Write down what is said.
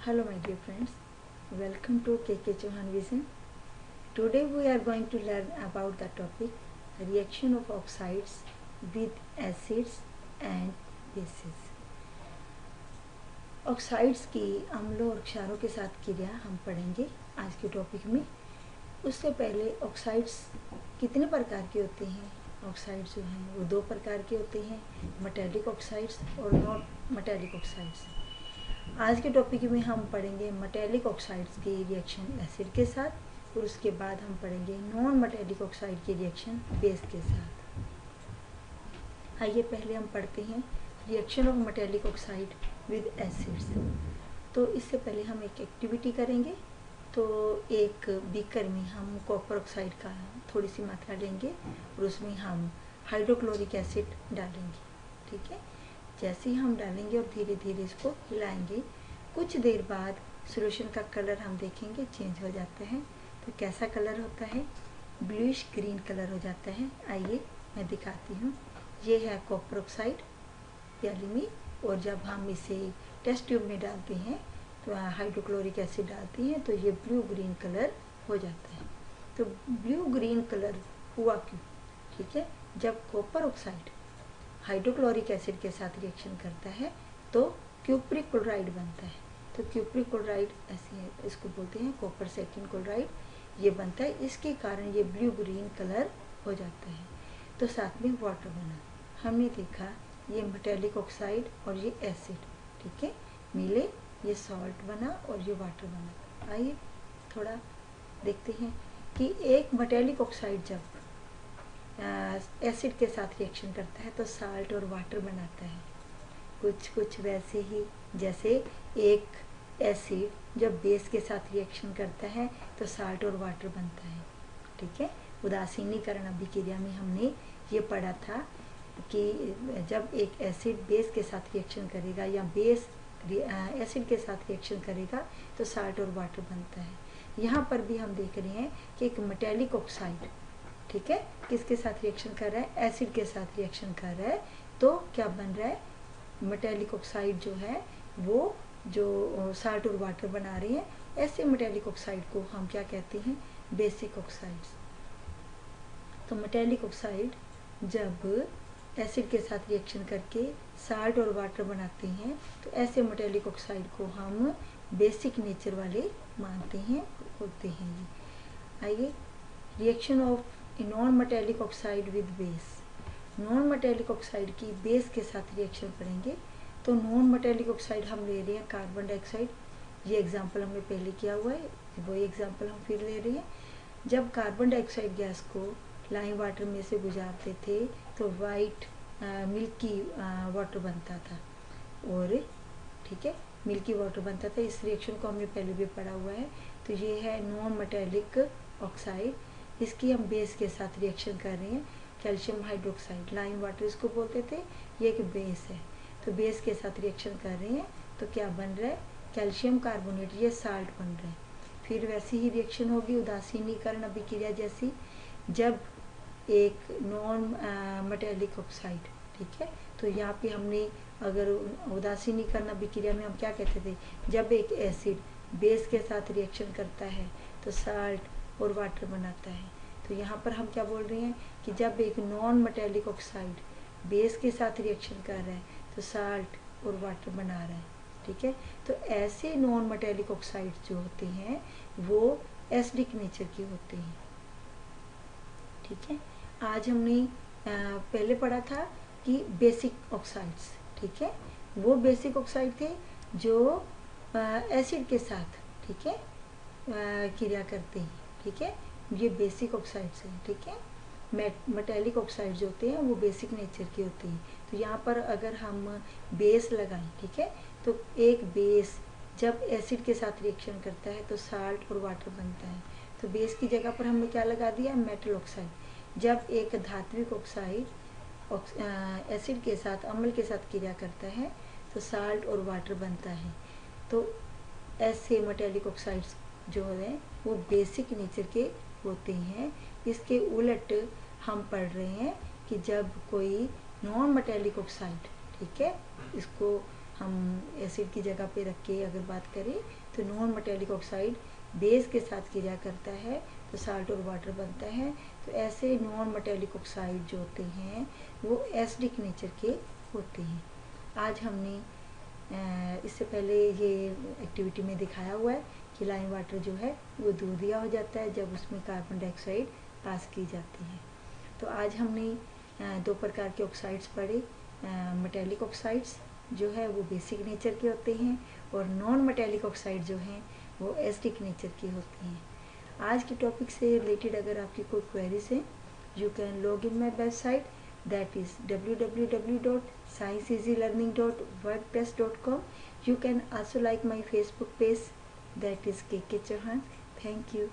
Hello my dear friends, welcome to KK Chauhan Vision. Today we are going to learn about the topic reaction of oxides with acids and bases. Oxides की अम्लों और क्षारों के साथ क्रिया हम पढ़ेंगे आज के टॉपिक में। उससे पहले ऑक्साइड्स कितने प्रकार के होते हैं? ऑक्साइड्स जो हैं वो दो प्रकार के होते हैं, मेटालिक ऑक्साइड्स और नॉन मेटालिक ऑक्साइड्स। आज के टॉपिक में हम पढ़ेंगे मेटालिक ऑक्साइड्स की रिएक्शन एसिड के साथ और उसके बाद हम पढ़ेंगे नॉन मेटालिक ऑक्साइड की रिएक्शन बेस के साथ। आइए पहले हम पढ़ते हैं reaction of metallic oxide with acids. तो इससे पहले हम एक एक्टिविटी करेंगे। तो एक बीकर में हम कॉपर ऑक्साइड का थोड़ी सी मात्रा लेंगे और उसमें हम हाइड्रोक्लोरिक एसिड डालेंगे। ठीक है, जैसे ही हम डालेंगे और धीरे धीरे इसको हिलाएंगे, कुछ देर बाद सॉल्यूशन का कलर हम देखेंगे चेंज हो जाता है। तो कैसा कलर होता है? ब्लूइश ग्रीन कलर हो जाता है। आइए मैं दिखाती हूँ। ये है कॉपर ऑक्साइड प्याली में, और जब हम इसे टेस्ट ट्यूब में डालते हैं तो हाइड्रोक्लोरिक एसिड डालते हैं तो ये ब्लू ग्रीन कलर हो जाता है। तो ब्लू ग्रीन कलर हुआ क्यों? ठीक है, जब कॉपर ऑक्साइड हाइड्रोक्लोरिक एसिड के साथ रिएक्शन करता है तो क्यूप्रिक क्लोराइड बनता है। तो क्यूप्रिक क्लोराइड ऐसे है, इसको बोलते हैं कॉपर सेकेंड क्लोराइड, ये बनता है। इसके कारण ये ब्लू ग्रीन कलर हो जाता है। तो साथ में वाटर बना, हमने देखा ये मेटालिक ऑक्साइड और ये एसिड, ठीक है, मिले, ये सॉल्ट बना और ये वाटर बना। आइए थोड़ा देखते हैं कि एक मेटालिक ऑक्साइड जब एसिड के साथ रिएक्शन करता है तो साल्ट और वाटर बनाता है। कुछ वैसे ही जैसे एक एसिड जब बेस के साथ रिएक्शन करता है तो साल्ट और वाटर बनता है। ठीक है, उदासीनीकरण अभिक्रिया में हमने ये पढ़ा था कि जब एक एसिड बेस के साथ रिएक्शन करेगा या बेस एसिड के साथ रिएक्शन करेगा तो साल्ट और वाटर बनता है। यहाँ पर भी हम देख रहे हैं कि एक मेटालिक ऑक्साइड, ठीक है, किसके साथ रिएक्शन कर रहा है? एसिड के साथ रिएक्शन कर रहा है। तो क्या बन रहा है? मेटालिक ऑक्साइड जो है वो जो साल्ट और वाटर बना रही है। ऐसे मेटालिक ऑक्साइड को हम क्या कहते हैं? Basic oxides. तो मेटालिक ऑक्साइड जब एसिड के साथ रिएक्शन करके साल्ट और वाटर बनाते हैं तो ऐसे मेटालिक ऑक्साइड को हम बेसिक नेचर वाले मानते हैं, होते हैं ये। आइए reaction of non metallic oxide with base. Non metallic oxide की बेस के साथ रिएक्शन करेंगे। तो नॉन मेटालिक ऑक्साइड हम ले रहे हैं कार्बन डाइऑक्साइड, ये एग्जांपल हमने पहले किया हुआ है, वही एग्जांपल हम फिर ले रहे हैं। जब कार्बन डाइऑक्साइड गैस को लाइम वाटर में से गुजारते थे तो वाइट मिल्की वाटर बनता था, और ठीक है, मिल्की वाटर बनता था। इस रिएक्शन को हमने पहले भी पढ़ा हुआ है। तो ये है नॉन मेटालिक ऑक्साइड, इसकी हम बेस के साथ रिएक्शन कर रहे हैं। कैल्शियम हाइड्रोक्साइड, लाइम वाटर इसको बोलते थे, ये एक बेस है। तो बेस के साथ रिएक्शन कर रहे हैं तो क्या बन रहा है? कैल्शियम कार्बोनेट, ये साल्ट बन रहा है। फिर वैसी ही रिएक्शन होगी उदासीनीकरण अभिक्रिया जैसी, जब एक नॉन मेटालिक ऑक्साइड, ठीक है, तो यहाँ पे हमने अगर उदासीनीकरण अभिक्रिया में हम क्या कहते थे? जब एक एसिड बेस के साथ रिएक्शन करता है तो साल्ट और वाटर बनाता है। तो यहाँ पर हम क्या बोल रहे हैं कि जब एक नॉन मेटालिक ऑक्साइड बेस के साथ रिएक्शन कर रहा है तो साल्ट और वाटर बना रहा है। ठीक है, तो ऐसे नॉन मेटालिक ऑक्साइड जो होते हैं वो एसिडिक नेचर के होते हैं। ठीक है, आज हमने पहले पढ़ा था कि बेसिक ऑक्साइड्स, ठीक है, वो बेसिक ऑक्साइड थे जो एसिड के साथ, ठीक है, क्रिया करते हैं। ठीक है, ये बेसिक ऑक्साइड्स हैं। ठीक है, मेटालिक ऑक्साइड जो होते हैं वो बेसिक नेचर के होते हैं। तो यहाँ पर अगर हम बेस लगाएं, ठीक है, तो एक बेस जब एसिड के साथ रिएक्शन करता है तो साल्ट और वाटर बनता है। तो बेस की जगह पर हमने क्या लगा दिया? Metal oxide. जब एक धात्विक ऑक्साइड एसिड के साथ, अम्ल के साथ क्रिया करता है तो साल्ट और वाटर बनता है। तो ऐसे मेटालिक ऑक्साइड्स जो है वो बेसिक नेचर के होते हैं। इसके उलट हम पढ़ रहे हैं कि जब कोई नॉन मेटालिक ऑक्साइड, ठीक है, इसको हम एसिड की जगह पे रख के अगर बात करें तो नॉन मेटेलिक ऑक्साइड बेस के साथ क्रिया करता है तो साल्ट और वाटर बनता है। तो ऐसे नॉन मेटेलिक ऑक्साइड जो होते हैं वो एसिडिक नेचर के होते हैं। आज हमने इससे पहले ये एक्टिविटी में दिखाया हुआ है कि लाइम वाटर जो है वो दूधिया हो जाता है जब उसमें कार्बन डाइऑक्साइड पास की जाती है। तो आज हमने दो प्रकार के ऑक्साइड्स पढ़े। मेटेलिक ऑक्साइड्स जो है वो बेसिक नेचर के होते हैं और नॉन मेटेलिक ऑक्साइड जो हैं वो एसिडिक नेचर के होते हैं। आज के टॉपिक से रिलेटेड अगर आपकी कोई क्वेरीज हैं, you can log in my website, that is www.scienceeasylearning.wordpress.com. You can also like my Facebook page, that is KK Chauhan. Thank you.